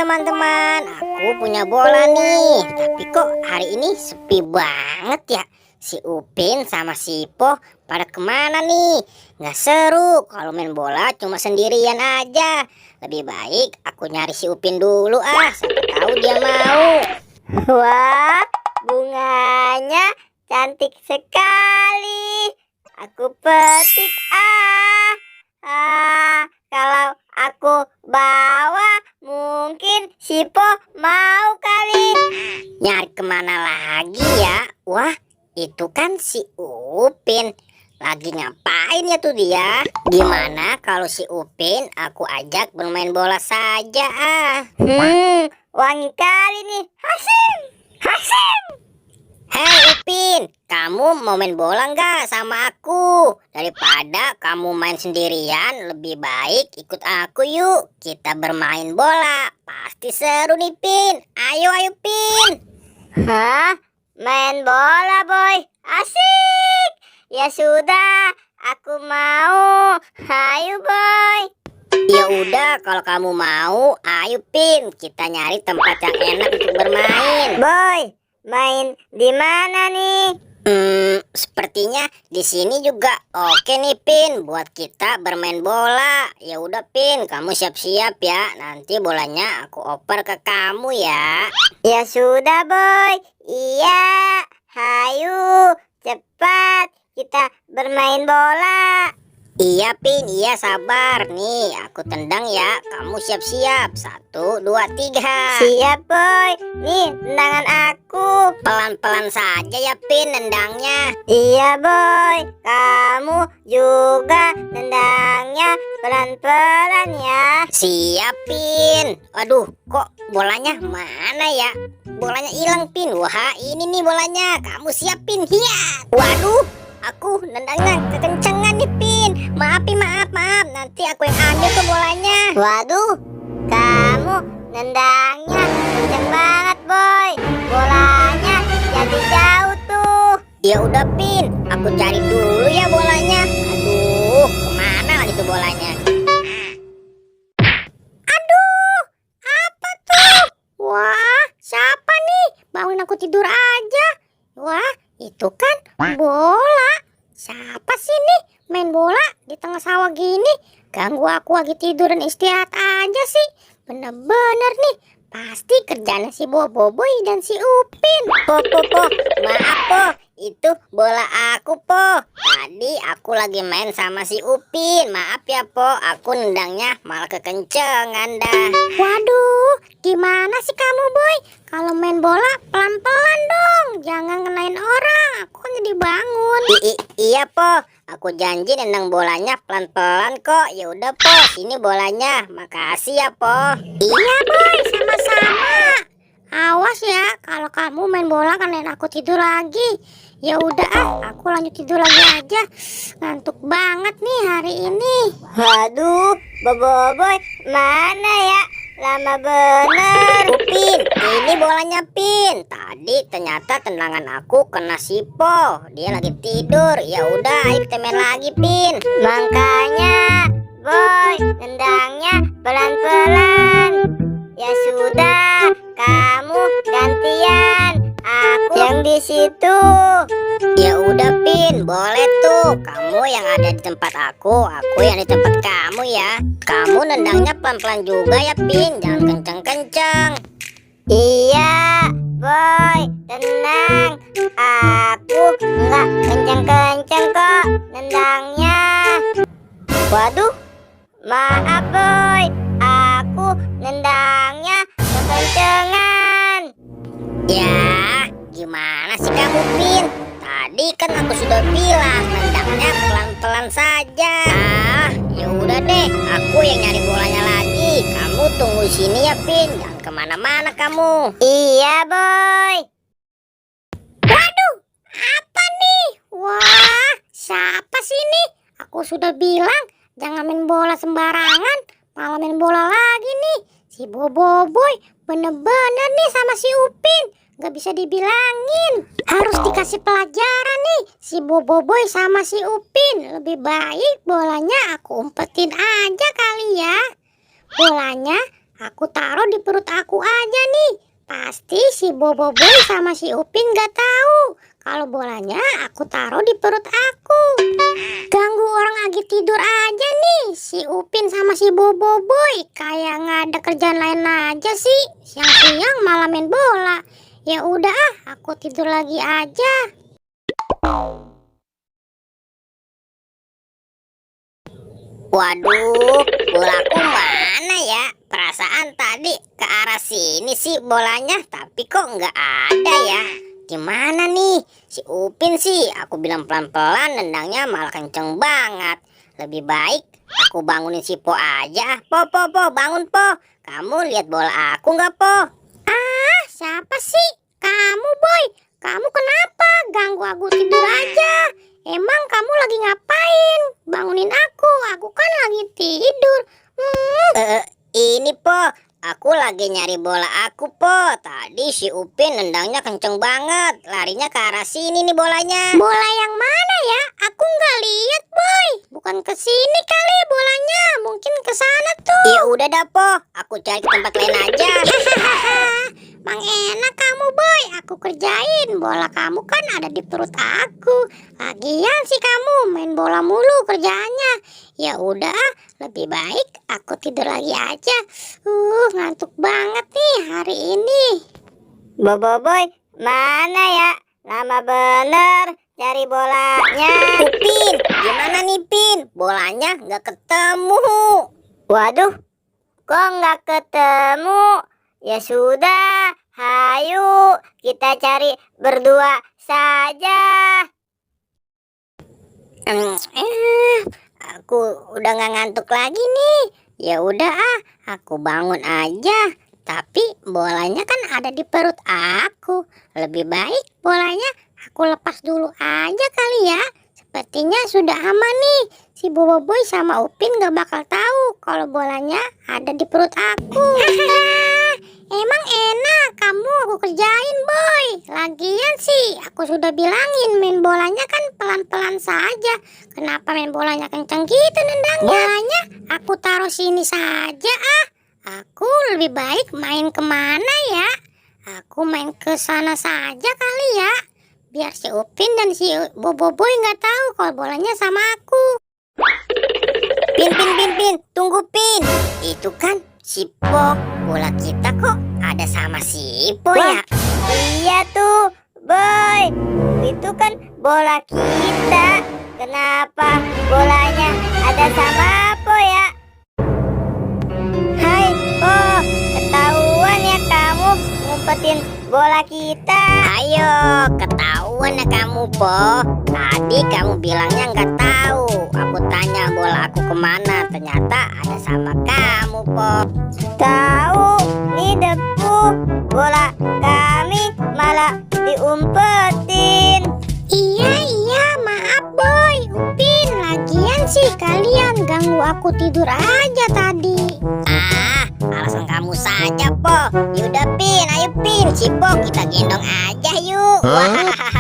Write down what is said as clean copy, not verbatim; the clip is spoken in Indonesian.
teman-teman, aku punya bola nih. Tapi kok hari ini sepi banget ya. Si Upin sama si Po pada kemana nih? Nggak seru kalau main bola cuma sendirian aja. Lebih baik aku nyari si Upin dulu siapa tahu dia mau. Wah, bunganya cantik sekali. Aku petik kalau aku bawa mungkin si Po mau kali. Nyari kemana lagi ya? Wah, itu kan si Upin. Lagi ngapain ya tuh dia? Gimana kalau si Upin aku ajak bermain bola saja Wangi kali nih. Hasim, Hasim. Hei Upin, kamu mau main bola nggak sama aku? Daripada kamu main sendirian, lebih baik ikut aku yuk. Kita bermain bola, pasti seru nih Pin. Ayo Pin. Hah? Main bola, boy? Asik. Ya sudah, aku mau. Ayo, boy. Ya udah, kalau kamu mau, ayo Pin. Kita nyari tempat yang enak untuk bermain. Boy, main di mana nih? Sepertinya di sini juga oke nih Pin buat kita bermain bola. Ya udah Pin, kamu siap-siap ya. Nanti bolanya aku oper ke kamu ya. Ya sudah, boy. Iya. Hayu, cepat kita bermain bola. Iya Pin, iya sabar. Nih, aku tendang ya. Kamu siap-siap. 1, 2, 3. Siap, boy. Nih, tendangan aku. Pelan-pelan saja ya Pin nendangnya. Iya, boy. Kamu juga tendangnya pelan-pelan ya. Siap Pin. Aduh, kok bolanya mana ya? Bolanya hilang Pin. Wah, ini nih bolanya. Kamu siap Pin. Hiya. Waduh, aku nendangnya kekencengan nih Pin. Maaf Pin, maaf. Nanti aku yang ambil tuh bolanya. Waduh, kamu nendangnya kenceng banget, boy. Bolanya jadi jauh tuh. Ya udah Pin, aku cari dulu ya bolanya. Aduh, kemana lagi tuh bolanya? Aduh, apa tuh? Wah, siapa nih? Bangun aku tidur aja. Wah, itu kan bola. Siapa sih nih main bola di tengah sawah gini? Ganggu aku lagi tidur dan istirahat aja sih. Bener-bener nih, pasti kerjanya si Boboiboy dan si Upin. Po, maaf Po, itu bola aku Po. Tadi aku lagi main sama si Upin. Maaf ya Po, aku nendangnya malah kekencengan dah. Waduh, gimana sih kamu Boy? Kalau main bola pelan-pelan dong, jangan kenain orang. Aku kan jadi bangun. Iya Po, aku janji nendang bolanya pelan-pelan kok. Ya udah Po, sini bolanya. Makasih ya Po. Iya Boy, sama-sama. Awas ya, kalau kamu main bola kalian aku tidur lagi. Ya udah aku lanjut tidur lagi aja. Ngantuk banget nih hari ini. Waduh, Boboiboy mana ya? Lama bener. Upin, ini bolanya Pin. Tadi ternyata tendangan aku kena si Po. Dia lagi tidur. Ya udah, ayo kita main lagi Pin. Makanya, boy, tendangnya pelan-pelan. Ya sudah, kamu gantian. Aku yang di situ. Ya udah Pin, boleh tuh. Kamu yang ada di tempat aku yang di tempat kamu ya. Kamu nendangnya pelan-pelan juga ya Pin, jangan kenceng-kenceng. Iya, boy, tenang. Aku nggak kenceng-kenceng kok nendangnya. Waduh, maaf boy, aku nendangnya kekencengan. Ya, gimana sih kamu Pin? Tadi kan aku sudah bilang nendangnya pelan-pelan saja. Ya udah deh, aku yang nyari bolanya lagi. Kamu tunggu sini ya Pin, jangan kemana-mana kamu. Iya boy. Waduh, apa nih? Wah, siapa sih ini? Aku sudah bilang jangan main bola sembarangan, malah main bola lagi nih. Si Boboiboy bener-bener nih sama si Upin, gak bisa dibilangin. Harus dikasih pelajaran nih si Boboiboy sama si Upin. Lebih baik bolanya aku umpetin aja kali ya. Bolanya Aku taruh di perut aku aja nih. Pasti si Boboiboy sama si Upin gak tahu kalau bolanya aku taruh di perut aku. Ganggu orang lagi tidur aja nih. Si Upin sama si Boboiboy kayak nggak ada kerjaan lain aja sih. Siang-siang malah main bola. Ya udah aku tidur lagi aja. Waduh, bolaku mana ya? Perasaan tadi ke arah sini sih bolanya, tapi kok nggak ada ya? Gimana nih? Si Upin sih, aku bilang pelan-pelan, nendangnya malah kenceng banget. Lebih baik aku bangunin si Po aja. Po, bangun Po. Kamu lihat bola aku nggak Po? Ah, siapa sih? Kamu, Boy. Kamu kenapa? Ganggu aku tidur aja. Emang kamu lagi ngapain? Bangunin aku kan lagi tidur. Ini Po, aku lagi nyari bola aku Po. Tadi si Upin nendangnya kenceng banget. Larinya ke arah sini nih bolanya. Bola yang mana ya? Aku nggak lihat, Boy. Bukan ke sini kali bolanya. Mungkin ke sana tuh. Ya udah dah Po, aku cari ke tempat lain aja. Mang enak kamu, Boy. Aku kerjain. Bola kamu kan ada di perut aku. Lagian sih kamu main bola mulu kerjaannya. Ya udah, lebih baik aku tidur lagi aja. Ngantuk banget nih hari ini. Boboiboy, mana ya? Lama bener cari bolanya. Upin, gimana nih Pin? Bolanya nggak ketemu. Waduh, kok nggak ketemu? Ya sudah, hayu kita cari berdua saja. Aku udah nggak ngantuk lagi nih. Ya udah aku bangun aja. Tapi bolanya kan ada di perut aku. Lebih baik bolanya aku lepas dulu aja kali ya. Sepertinya sudah aman nih. Si Boboiboy sama Upin gak bakal tahu kalau bolanya ada di perut aku. Emang enak kamu aku kerjain, Boy. Lagian sih aku sudah bilangin main bolanya kan pelan-pelan saja. Kenapa main bolanya kenceng gitu nendangnya? Bolanya aku taruh sini saja Aku lebih baik main kemana ya? Aku main ke sana saja kali ya. Biar si Upin dan si Boboiboy nggak tahu kalau bolanya sama aku. Pin, tunggu Pin. Itu kan si Po. Bola kita kok ada sama si Po ya? Iya tuh, Boy. Itu kan bola kita. Kenapa bolanya ada sama Po ya? Hai Po, ketahuan ya kamu ngumpetin bola kita. Ayo, ketahuan ya kamu Po. Tadi kamu bilangnya nggak tahu. Aku tanya bola aku kemana, ternyata ada sama kamu Po. Tahu, nih debu bola kami malah diumpetin. Iya, maaf Boy, Upin. Lagian sih kalian ganggu aku tidur aja tadi. Alasan kamu saja Po. Yaudah Pin, ayo Pin, si Po kita gendong aja yuk. Wah.